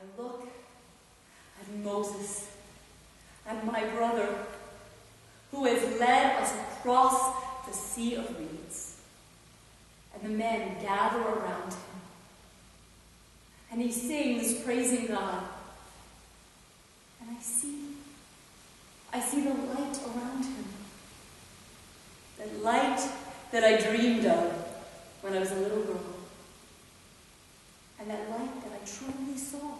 I look at Moses and my brother, who has led us across the Sea of Reeds. And the men gather around him. And he sings, praising God. And I see the light around him. The light that I dreamed of when I was a little girl. And that light that I truly saw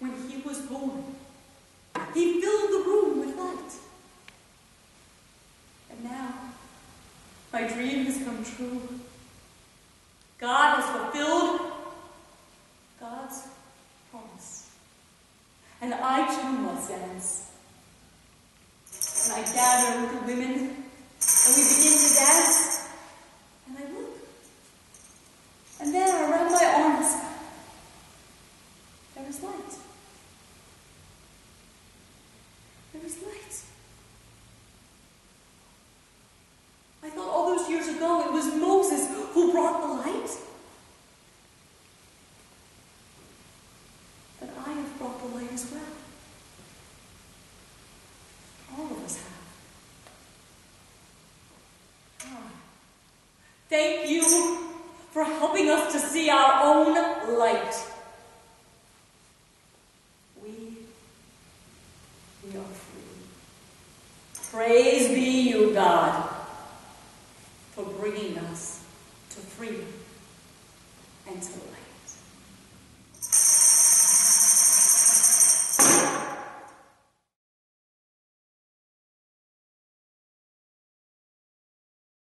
when he was born. He filled the room with light. And now, my dream has come true. God has fulfilled God's promise. And I too must dance. And I gather with the women, and we begin to dance. And I look. And there, around my arms, there is light. There is light. I thought all those years ago it was Moses who brought the light. But I have brought the light as well. All of us have. God, thank you for helping us to see our own light. We are free. Praise be you, God.